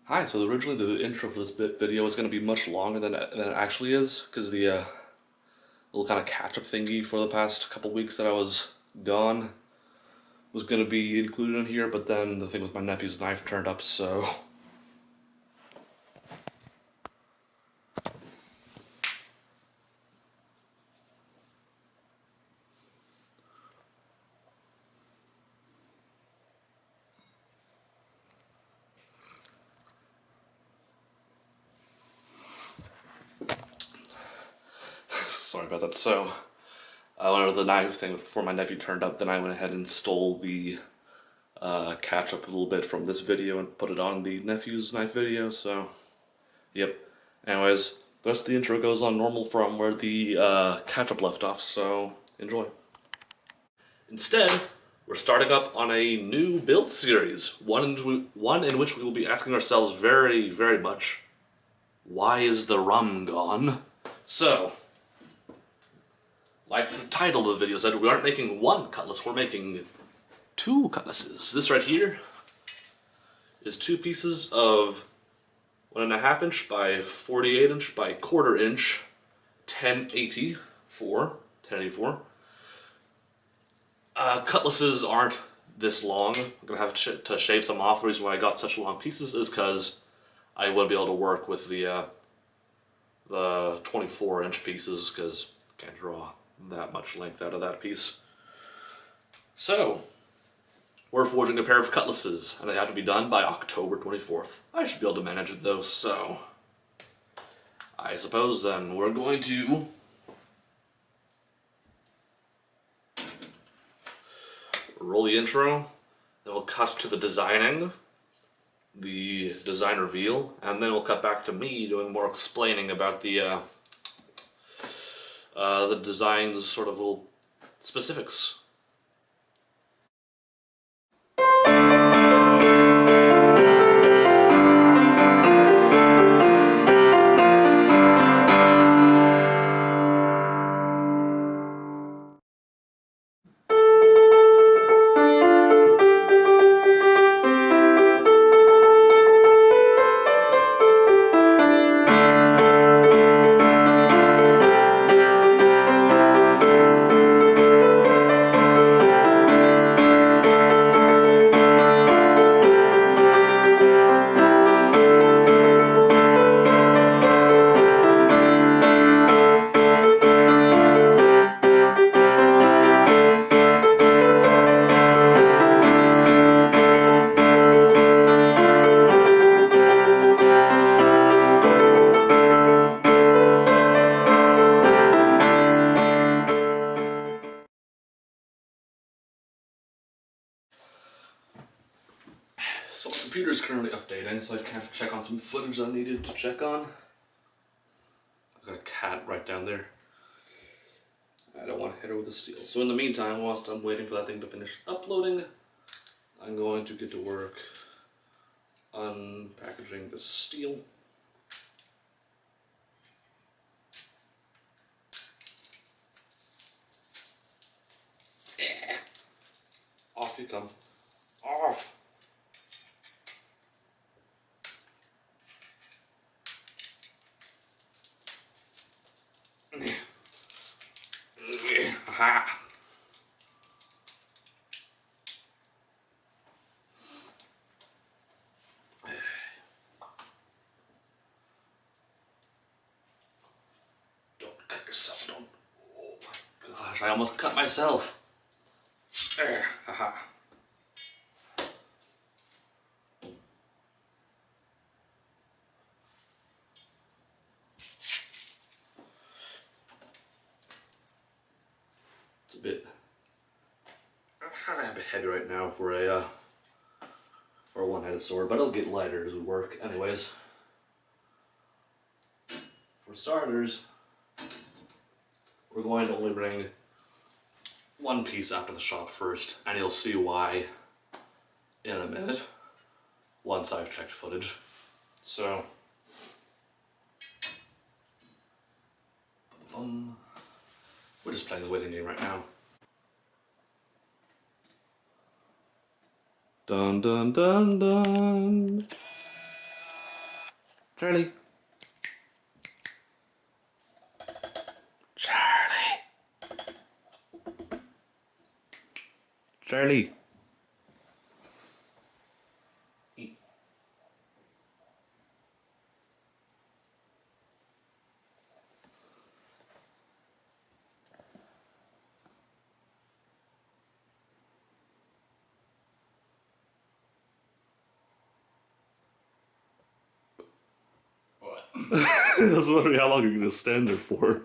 Hi, so originally the intro for this video was going to be much longer than it actually is, because the little kind of catch-up thingy for the past couple weeks that I was gone was going to be included in here, but then the thing with my nephew's knife turned up, so... Sorry about that. So, whenever the knife thing for my nephew turned up, then I went ahead and stole the catch-up a little bit from this video and put it on the nephew's knife video, so... Yep. Anyways, the rest of the intro goes on normal from where the catch-up left off, so enjoy. Instead, we're starting up on a new build series, one in which we will be asking ourselves very, very much, why is the rum gone? So, like the title of the video said, we aren't making one cutlass, we're making two cutlasses. This right here is two pieces of 1.5 inch by 48 inch by 1/4 inch 1084. Cutlasses aren't this long. I'm gonna have to shave some off. The reason why I got such long pieces is because I wouldn't be able to work with the 24-inch pieces because I can't draw that much length out of that piece. So, we're forging a pair of cutlasses, and they have to be done by October 24th. I should be able to manage it though, so I suppose then we're going to roll the intro, then we'll cut to the designing, the design reveal, and then we'll cut back to me doing more explaining about the design's sort of little specifics. So my computer's currently updating, so I can't check on some footage I needed to check on. I've got a cat right down there. I don't want to hit her with a steel. So in the meantime, whilst I'm waiting for that thing to finish uploading, I'm going to get to work unpackaging the steel. Off you come. Off! Aha! Don't cut yourself, don't. Oh my gosh, I almost cut myself. There, haha. It's a bit heavy right now for a one-headed sword, but it'll get lighter as we work. Anyways, for starters, we're going to only bring one piece out to the shop first, and you'll see why in a minute once I've checked footage. So, we're just playing the waiting game right now. Dun dun dun dun. Charlie. Charlie. Charlie. I was wondering how long you can just stand there for.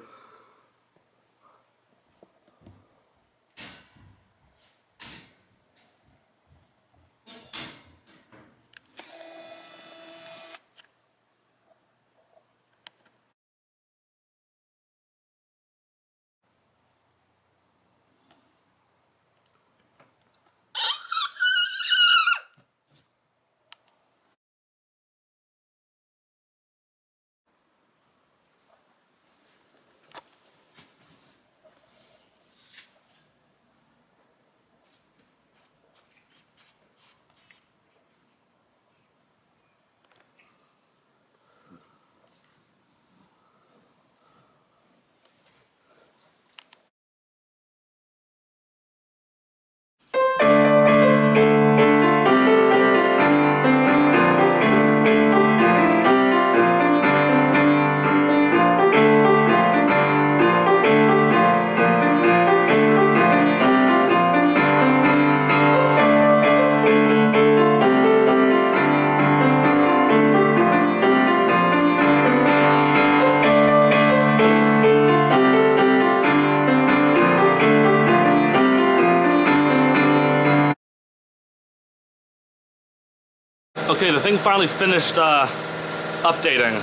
Okay, the thing finally finished updating.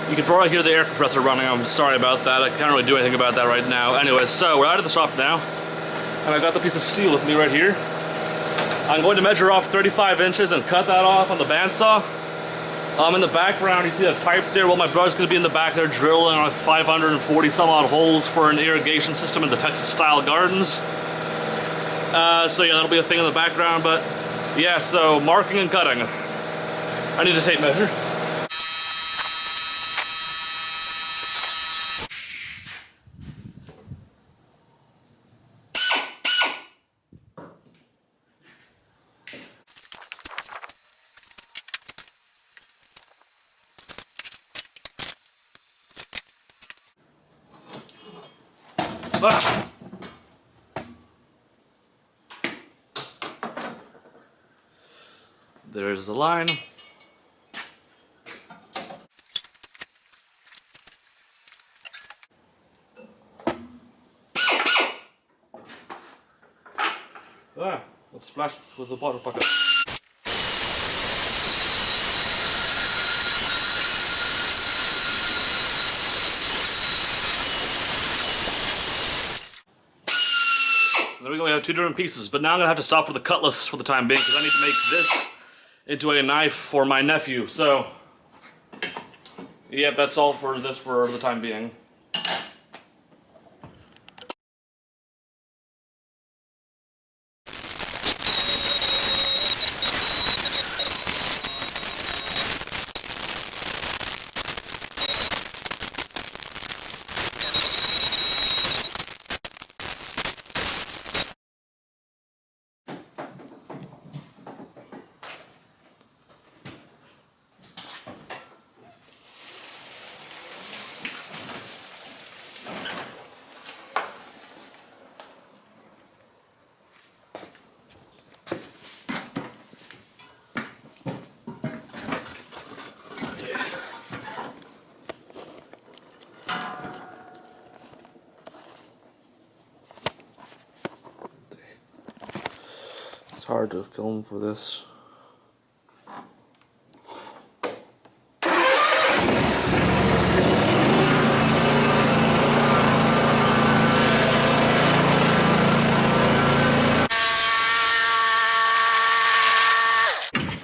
You can probably hear the air compressor running. I'm sorry about that. I can't really do anything about that right now. Anyways, so we're out of the shop now, and I got the piece of steel with me right here. I'm going to measure off 35 inches and cut that off on the bandsaw. In the background, you see that pipe there. Well, my brother's going to be in the back there drilling on 540 some odd holes for an irrigation system in the Texas-style gardens. So yeah, that'll be a thing in the background. But yeah, so marking and cutting. I need a tape measure. Ah. There's the line. Let's splash with the water bucket. There we go, we have two different pieces, but now I'm gonna have to stop for the cutlass for the time being because I need to make this into a knife for my nephew. So, yep, that's all for this for the time being. It's hard to film for this.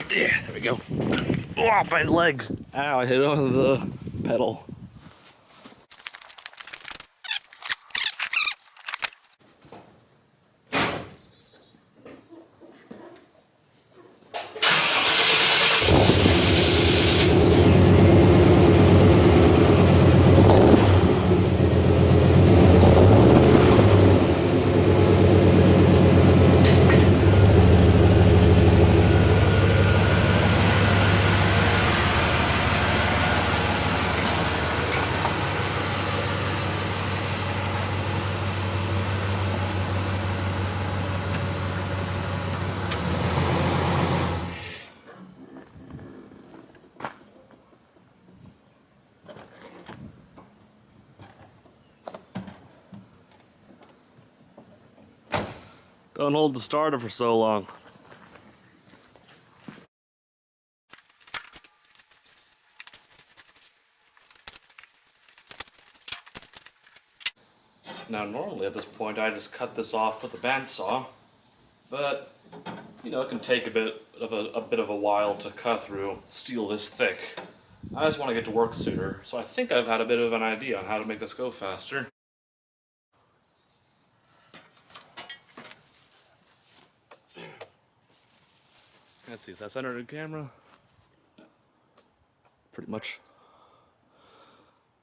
Yeah, there we go. Oh, my leg. Ow, I hit on the pedal. Don't hold the starter for so long. Now normally at this point I just cut this off with a bandsaw, but you know, it can take a bit of a while to cut through steel this thick. I just want to get to work sooner, so I think I've had a bit of an idea on how to make this go faster. Let's see, is that centered in camera? Pretty much.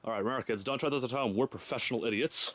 Alright, remember kids, don't try this at home. We're professional idiots.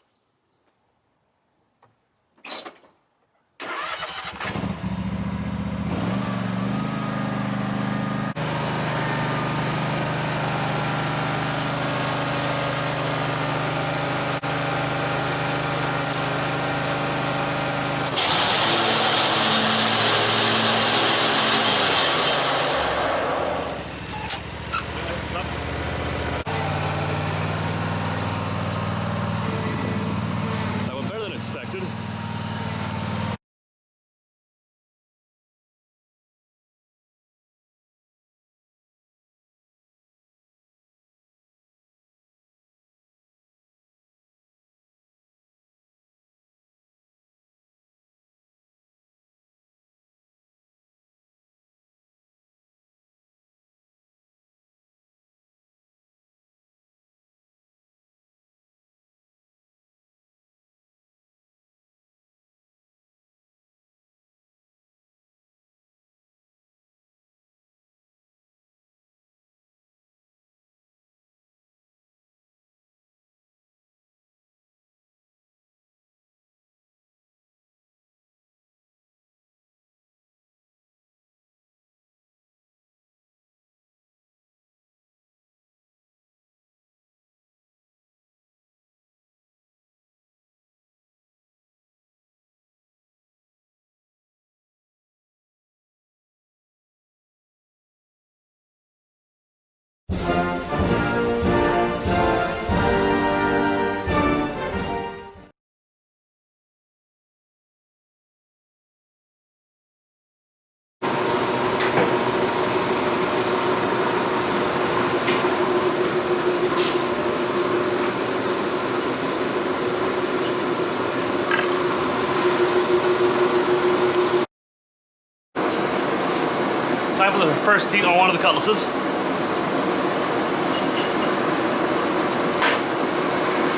Time for the first heat on one of the Cutlasses.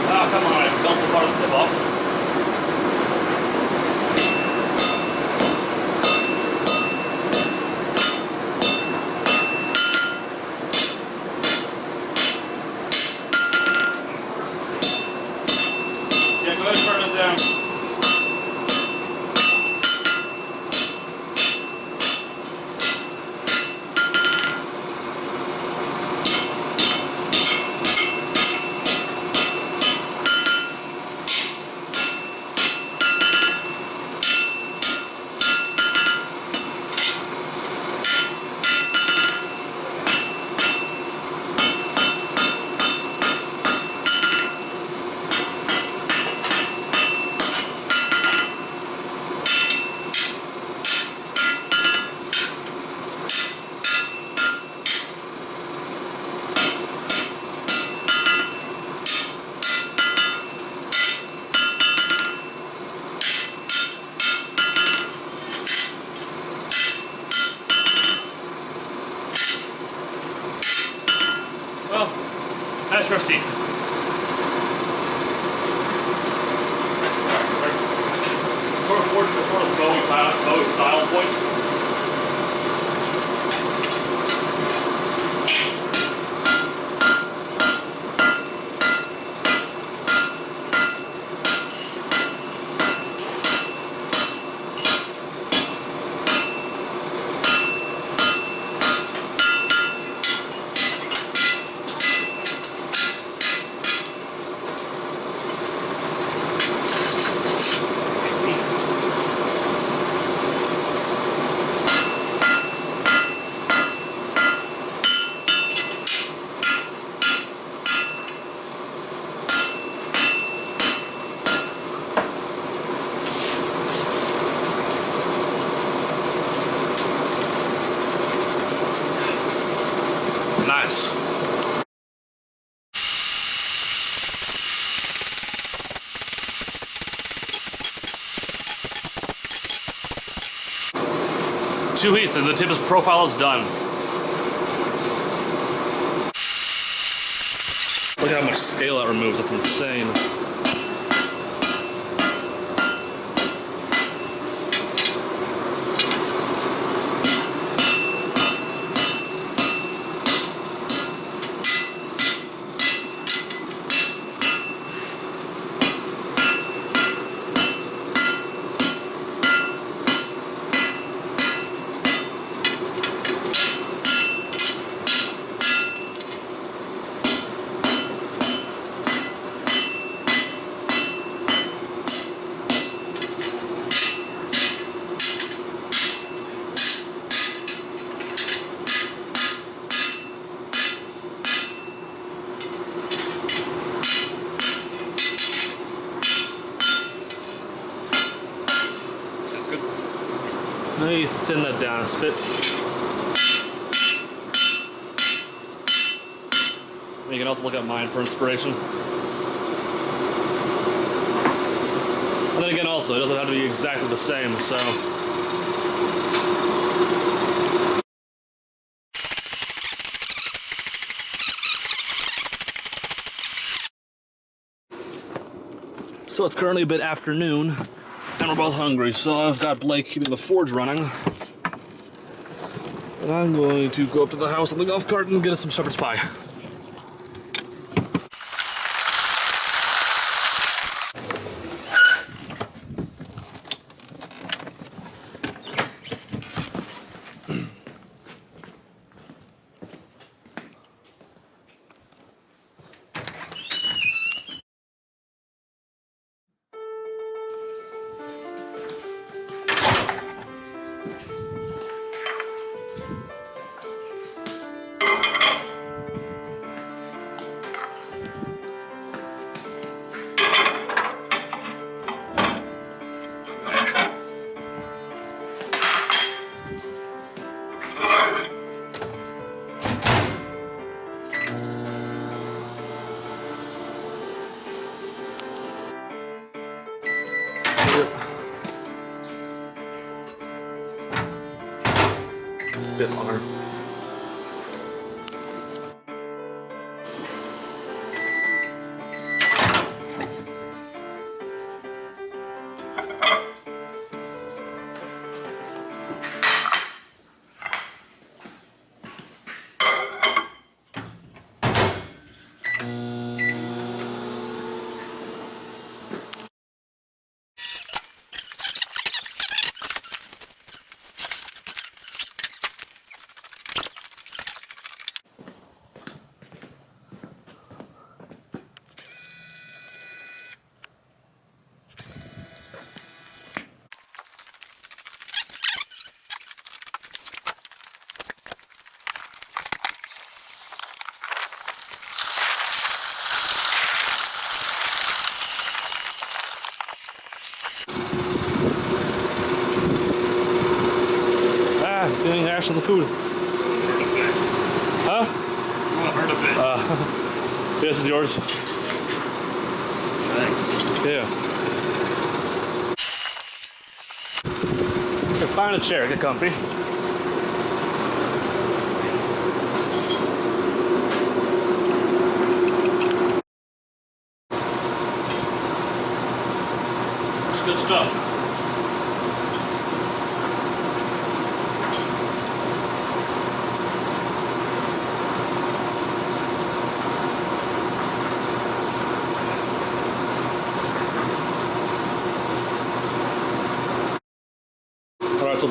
Ah, come on, I built the part of the tip off. Yeah, go ahead and turn it down. Well, that's our seat. Sort of forward to the sort of Bowie style point. Nice. Two heats and the tip profile is done. Look at how much scale that removes, that's insane. Let me thin that down a bit. You can also look at mine for inspiration. And then again also, it doesn't have to be exactly the same, so. So it's currently a bit afternoon. And we're both hungry, so I've got Blake keeping the forge running. And I'm going to go up to the house on the golf cart and get us some shepherd's pie. Bit longer. Getting ash on the food. Huh? Someone hurt a bit. This is yours. Thanks. Yeah. Here, find a chair, get comfy. That's good stuff. Alright, so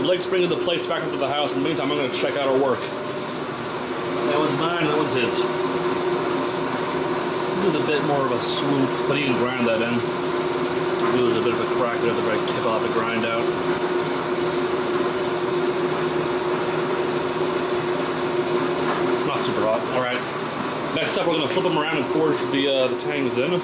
Blake's bringing the plates back into the house. In the meantime, I'm going to check out our work. That one's mine, that one's his. This is a bit more of a swoop, but he can grind that in. There's a bit of a crack there at the very tip I'll have to grind out. Not super hot. Alright. Next up, we're going to flip them around and forge the tangs in.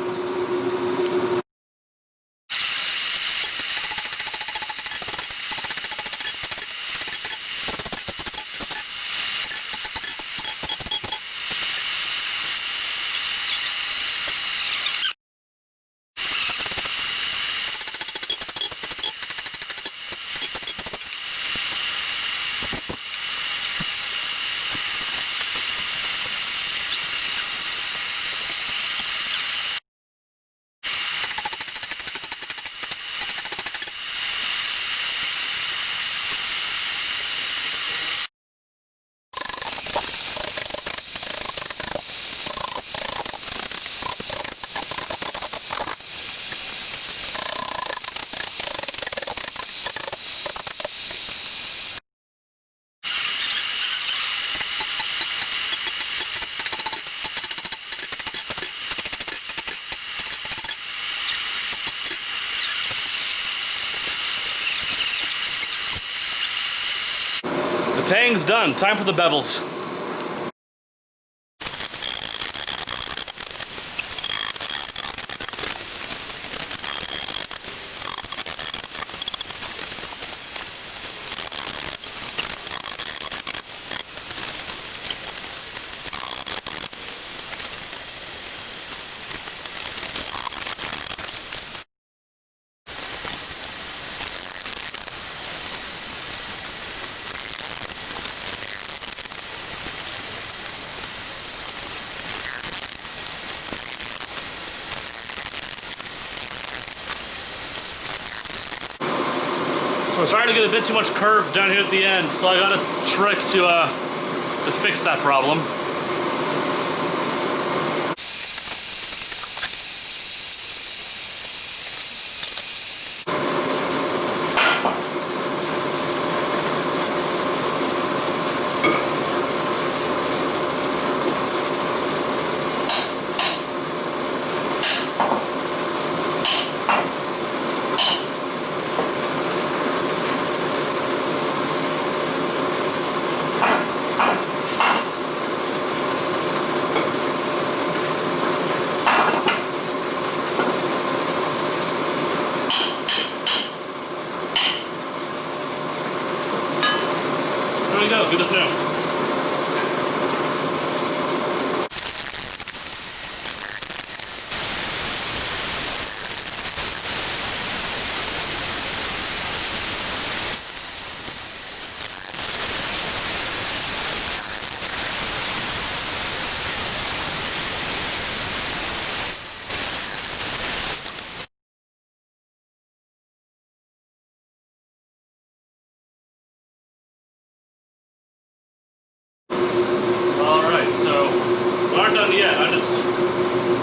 wings done. Time for the bevels. So we're starting to get a bit too much curve down here at the end, so I got a trick to fix that problem. There we go, good as new. Alright, so we aren't done yet. I'm just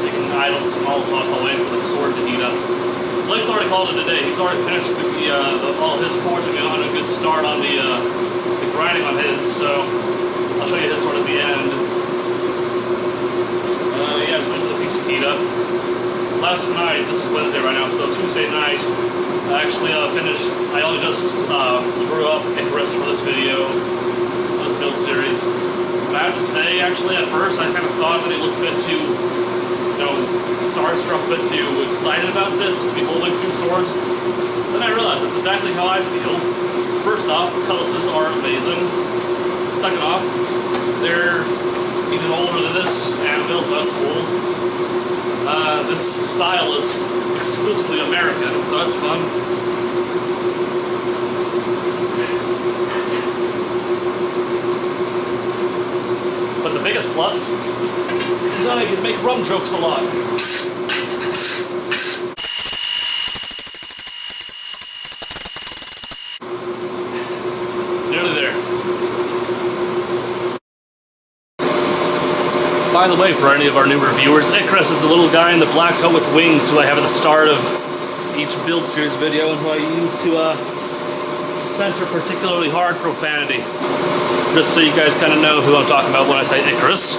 taking idle small talk while waiting for the sword to heat up. Blake's already called it a day. He's already finished all his forging and on a good start on the grinding on his, so I'll show you his sword at the end. Yeah, just waiting for the piece to heat up. Last night, this is Wednesday right now, so Tuesday night, I actually finished, I only just drew up Icarus for this video, for this build series. And I have to say, actually, at first, I kind of thought that he looked a bit too, starstruck, a bit too excited about this, to be holding two swords. Then I realized that's exactly how I feel. First off, Cutlasses are amazing. Second off, they're even older than this anvil, so that's cool. This style is exclusively American, so that's fun. But the biggest plus is that I can make rum jokes a lot. Nearly there. By the way, for any of our newer viewers, Icarus is the little guy in the black coat with wings who I have at the start of each build series video and who I use to censor particularly hard profanity. Just so you guys kind of know who I'm talking about when I say Icarus.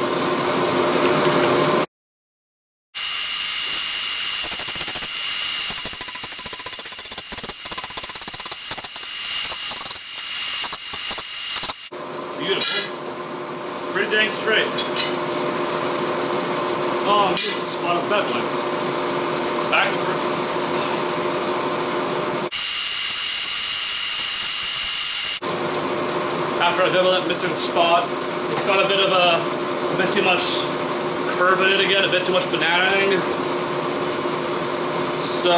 Beautiful. Pretty dang straight. Oh, I'm using a spot of beveling. Back to work. After I bevel that missing spot, it's got a bit too much curve in it again, a bit too much bananaing. So,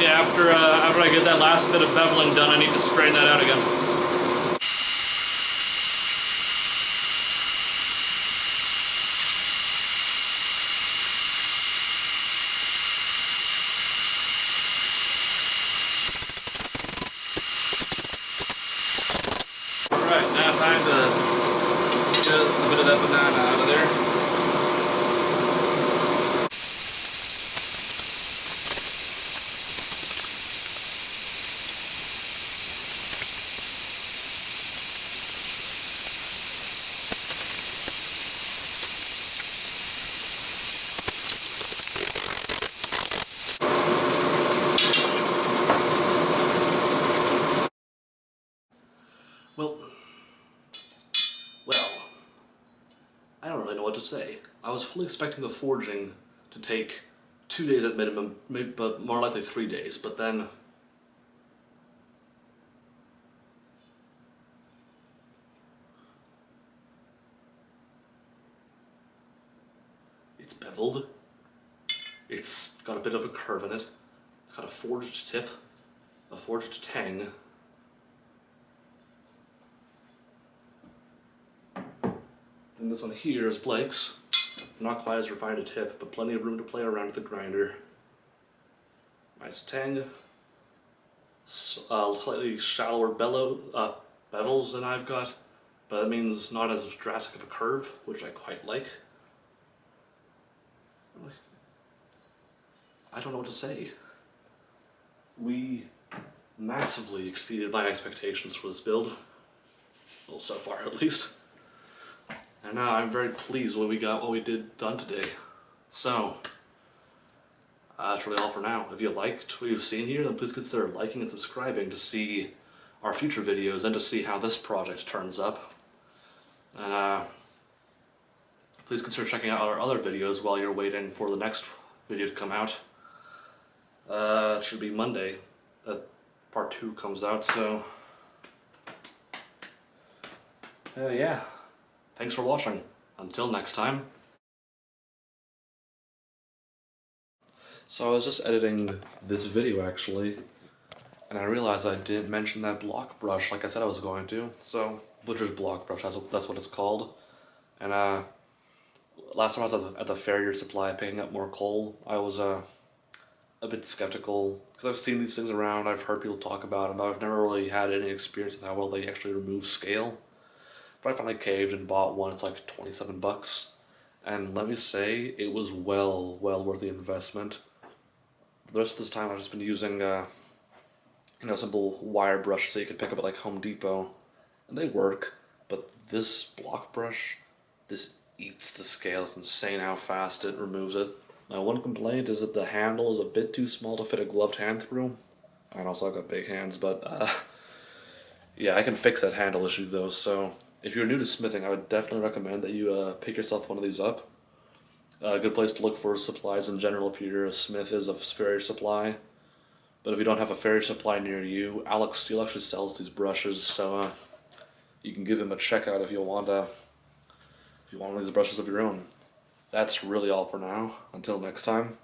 yeah, after I get that last bit of beveling done, I need to straighten that out again. Alright, now time to get a bit of that banana out of there. Well, I don't really know what to say. I was fully expecting the forging to take 2 days at minimum, maybe, but more likely 3 days, but then it's beveled. It's got a bit of a curve in it. It's got a forged tip, a forged tang. Then this one here is Blake's. Not quite as refined a tip, but plenty of room to play around with the grinder. Nice tang. Slightly shallower bevels than I've got, but that means not as drastic of a curve, which I quite like. I don't know what to say. We massively exceeded my expectations for this build. Well, so far at least. And now I'm very pleased with what we did done today. So, that's really all for now. If you liked what you've seen here, then please consider liking and subscribing to see our future videos and to see how this project turns up. And please consider checking out our other videos while you're waiting for the next video to come out. It should be Monday that part 2 comes out, so yeah. Thanks for watching. Until next time. So I was just editing this video actually, and I realized I didn't mention that block brush like I said I was going to. So, Butcher's block brush, that's what it's called. And last time I was at the Farrier Supply picking up more coal, I was a bit skeptical, because I've seen these things around, I've heard people talk about them, but I've never really had any experience with how well they actually remove scale. But I finally caved and bought one. It's like 27 bucks. And let me say, it was well worth the investment. The rest of this time I've just been using, simple wire brush that you can pick up at like Home Depot. And they work, but this block brush just eats the scale. It's insane how fast it removes it. Now, one complaint is that the handle is a bit too small to fit a gloved hand through. I also got big hands, but yeah, I can fix that handle issue though, so if you're new to smithing, I would definitely recommend that you pick yourself one of these up. A good place to look for supplies in general if you're a smith is a Farrier Supply. But if you don't have a Farrier Supply near you, Alex Steel actually sells these brushes, so you can give him a check out if you want one of these brushes of your own. That's really all for now. Until next time.